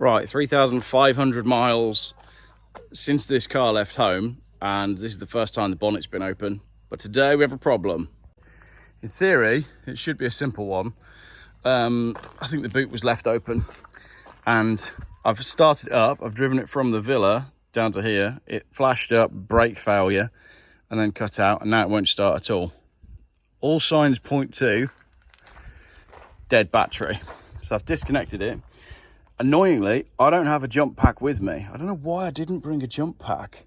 Right, 3,500 miles since this car left home, and this is the first time the bonnet's been open. But today we have a problem. In theory, it should be a simple one. I think the boot was left open, and I've started it up. I've driven it from the villa down to here. It flashed up, brake failure, and then cut out, and now it won't start at all. All signs point to dead battery. So I've disconnected it. Annoyingly, I don't have a jump pack with me. I don't know why I didn't bring a jump pack.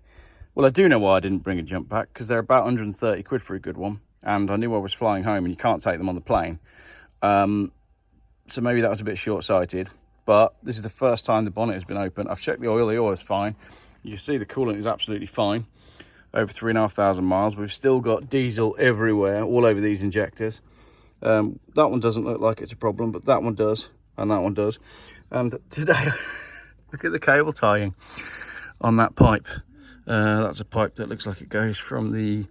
Well, I do know why I didn't bring a jump pack, because they're about 130 quid for a good one. And I knew I was flying home and you can't take them on the plane. So maybe that was a bit short-sighted. But this is the first time the bonnet has been open. I've checked the oil is fine. You can see the coolant is absolutely fine. Over 3,500 miles. We've still got diesel everywhere, all over these injectors. That one doesn't look like it's a problem, but that one does, and that one does. And today, look at the cable tying on that pipe. That's a pipe that looks like it goes from the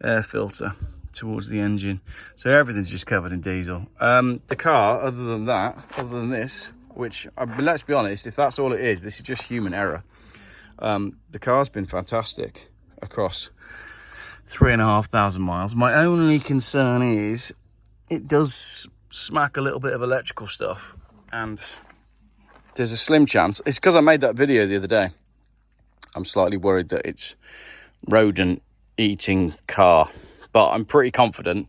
air filter towards the engine. So everything's just covered in diesel. The car, other than this, which, let's be honest, if that's all it is, this is just human error. The car's been fantastic across 3,500 miles. My only concern is it does smack a little bit of electrical stuff, and there's a slim chance. It's because I made that video the other day. I'm slightly worried that it's rodent eating car, but I'm pretty confident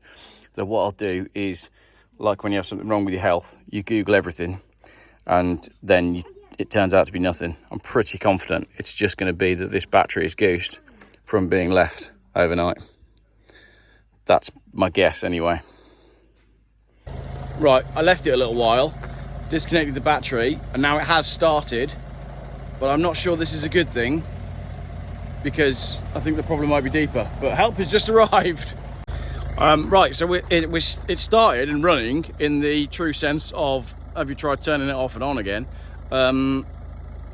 that what I'll do is, like when you have something wrong with your health, you Google everything and then it turns out to be nothing. I'm pretty confident it's just going to be that this battery is goosed from being left overnight. That's my guess anyway. Right, I left it a little while, disconnected the battery, and now it has started, but I'm not sure this is a good thing, because I think the problem might be deeper. But help has just arrived. Right, so it started and running in the true sense of, have you tried turning it off and on again? I'm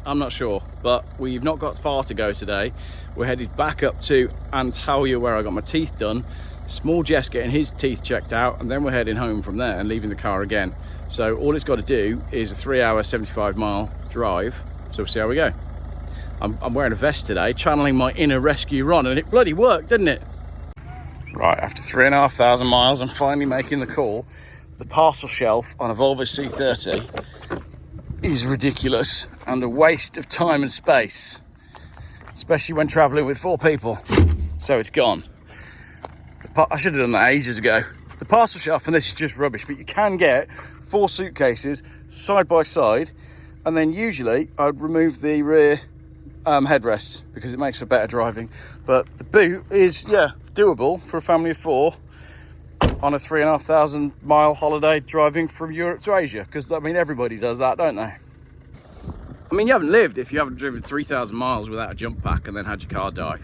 not sure, but we've not got far to go today. We're headed back up to Antalya, where I got my teeth done. Small Jess getting his teeth checked out, and then we're heading home from there and leaving the car again. So all it's got to do is a 3-hour, 75-mile drive. So we'll see how we go. I'm wearing a vest today, channeling my inner rescue Ron, and it bloody worked, didn't it? Right, after 3,500 miles, I'm finally making the call. The parcel shelf on a Volvo C30 is ridiculous and a waste of time and space, especially when traveling with 4 people. So it's gone. I should have done that ages ago. The parcel shelf, and this is just rubbish, but you can get 4 suitcases side by side, and then usually I'd remove the rear headrests because it makes for better driving. But the boot is, yeah, doable for a family of 4 on a 3,500 mile holiday driving from Europe to Asia, because I mean everybody does that, don't they? I mean, you haven't lived if you haven't driven 3,000 miles without a jump pack and then had your car die.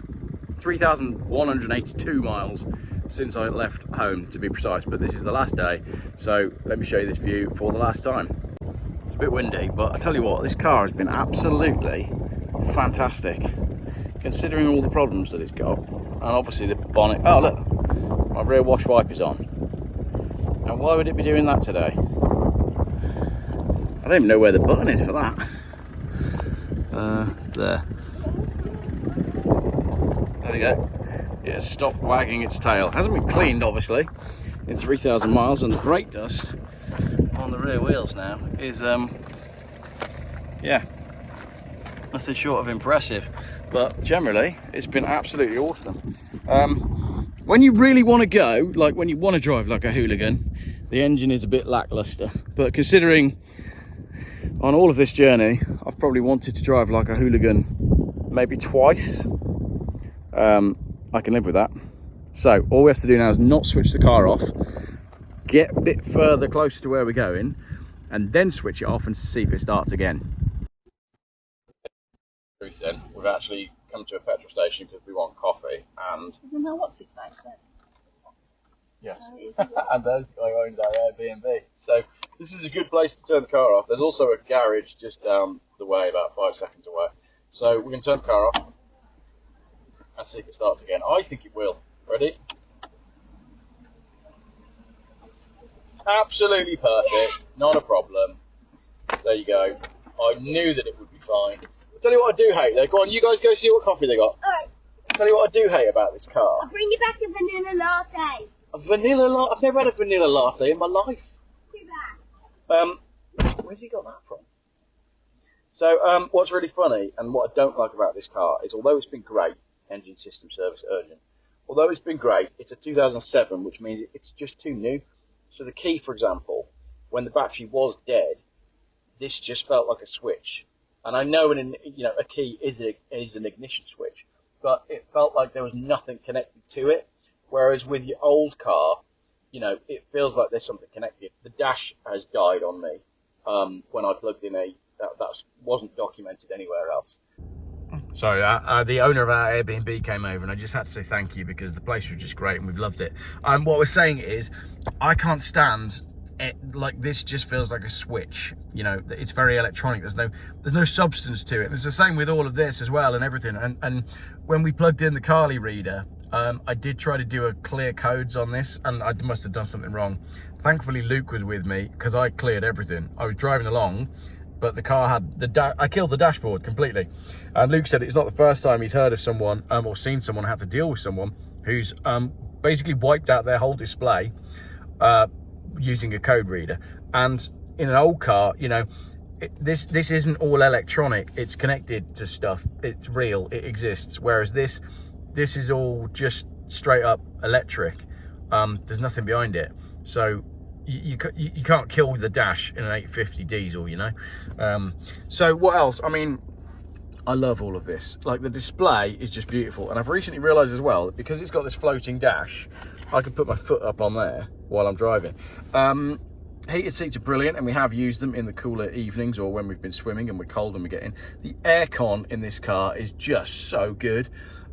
3,182 miles since I left home, to be precise, but this is the last day, so let me show you this view for the last time. It's a bit windy, but I tell you what, this car has been absolutely fantastic, considering all the problems that it's got. And obviously the bonnet, oh look, my rear wash wiper's on. And why would it be doing that today? I don't even know where the button is for that. There we go. Yeah, stop wagging its tail. It hasn't been cleaned, obviously, in 3,000 miles, and the brake dust on the rear wheels now is, yeah, nothing short of impressive. But generally, it's been absolutely awesome. When you really want to go, like when you want to drive like a hooligan, the engine is a bit lackluster. But considering on all of this journey, I've probably wanted to drive like a hooligan maybe twice. I can live with that. So all we have to do now is not switch the car off, get a bit further closer to where we're going, and then switch it off and see if it starts again. Then we've actually come to a petrol station because we want coffee, and isn't that what's his face then? Yes. And there's the guy who owns our Airbnb. So this is a good place to turn the car off. There's also a garage just down the way, about 5 seconds away. So we can turn the car off and see if it starts again. I think it will. Ready? Absolutely perfect. Not a problem. There you go. I knew that it would be fine. I'll tell you what I do hate though. Go on, you guys go see what coffee they got. Alright. I'll tell you what I do hate about this car. I'll bring you back a vanilla latte. A vanilla latte? I've never had a vanilla latte in my life. Too bad. Where's he got that from? So, what's really funny, and what I don't like about this car, is although it's been great, engine system service urgent, although it's been great, it's a 2007, which means it's just too new. So the key, for example, when the battery was dead, this just felt like a switch. And I know a key is an ignition switch, but it felt like there was nothing connected to it. Whereas with your old car, it feels like there's something connected. The dash has died on me when I plugged in that wasn't documented anywhere else. So the owner of our Airbnb came over, and I just had to say thank you because the place was just great and we've loved it. What we're saying is, I can't stand it. Like, this just feels like a switch. It's very electronic. There's no substance to it. And it's the same with all of this as well and everything. And when we plugged in the Carly reader, I did try to do a clear codes on this, and I must have done something wrong. Thankfully, Luke was with me because I cleared everything. I was driving along, but the car had I killed the dashboard completely. And Luke said it's not the first time he's heard of someone or seen someone have to deal with someone who's basically wiped out their whole display using a code reader. And in an old car, this isn't all electronic. It's connected to stuff. It's real. It exists. Whereas this is all just straight up electric. There's nothing behind it. So you can't kill the dash in an 850 diesel, So what else? I love all of this. Like, the display is just beautiful. And I've recently realised as well, because it's got this floating dash, I can put my foot up on there while I'm driving. Heated seats are brilliant, and we have used them in the cooler evenings or when we've been swimming and we're cold and we get in. The aircon in this car is just so good.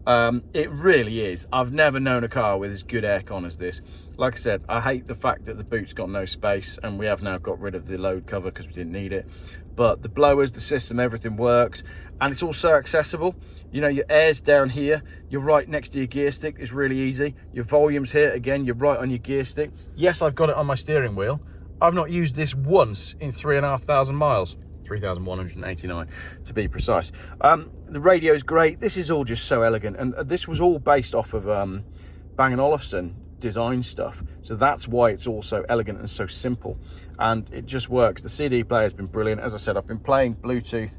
It really is. I've never known a car with as good aircon as this. Like I said, I hate the fact that the boot's got no space, and we have now got rid of the load cover because we didn't need it. But the blowers, the system, everything works, and it's all so accessible. Your air's down here, you're right next to your gear stick. It's really easy. Your volume's here, again, you're right on your gear stick. Yes, I've got it on my steering wheel. I've not used this once in 3,500 miles. 3,189 to be precise. The radio is great. This is all just so elegant, and this was all based off of Bang & Olufsen design stuff, so that's why it's all so elegant and so simple, and it just works. The CD player has been brilliant. As I said, I've been playing Bluetooth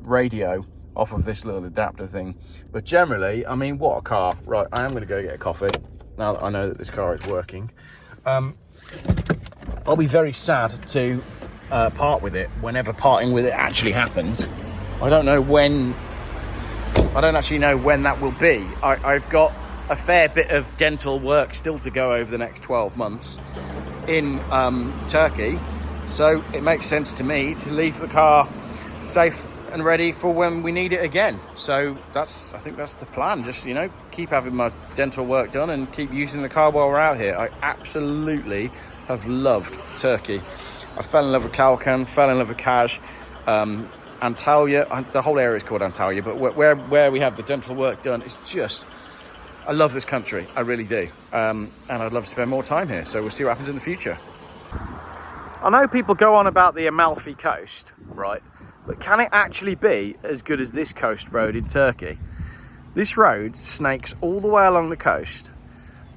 radio off of this little adapter thing, but generally, what a car. Right, I am going to go get a coffee now that I know that this car is working. I'll be very sad to part with it whenever parting with it actually happens. I don't actually know when that will be. I've got a fair bit of dental work still to go over the next 12 months in Turkey, so it makes sense to me to leave the car safe and ready for when we need it again. So I think that's the plan. Just keep having my dental work done and keep using the car while we're out here. I absolutely have loved Turkey. I fell in love with Kalkan, fell in love with Kaj, Antalya. The whole area is called Antalya, but where we have the dental work done, it's just, I love this country. I really do. And I'd love to spend more time here. So we'll see what happens in the future. I know people go on about the Amalfi Coast, right? But can it actually be as good as this coast road in Turkey? This road snakes all the way along the coast.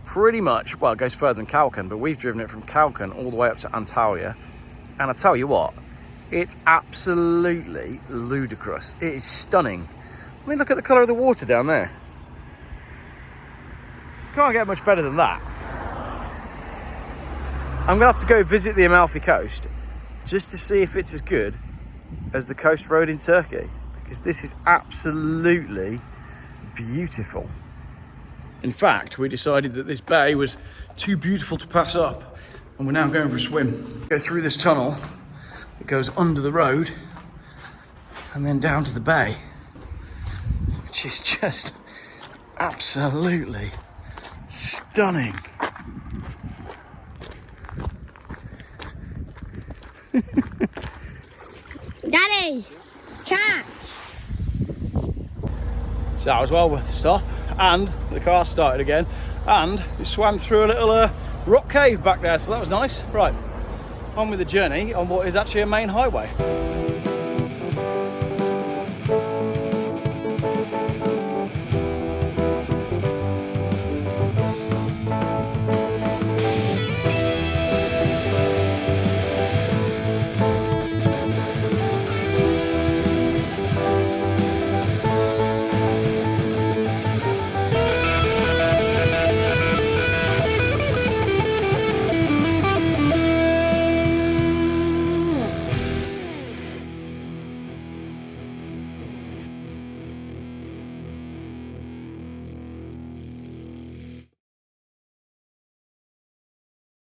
Pretty much, well, it goes further than Kalkan, but we've driven it from Kalkan all the way up to Antalya. And I tell you what, it's absolutely ludicrous. It is stunning. Look at the colour of the water down there. Can't get much better than that. I'm going to have to go visit the Amalfi Coast just to see if it's as good as the coast road in Turkey, because this is absolutely beautiful. In fact, we decided that this bay was too beautiful to pass up, and we're now going for a swim. Go through this tunnel that goes under the road and then down to the bay, which is just absolutely stunning. Daddy, catch! So that was well worth the stop, and the car started again, and we swam through a little rock cave back there, so that was nice. Right, on with the journey on what is actually a main highway.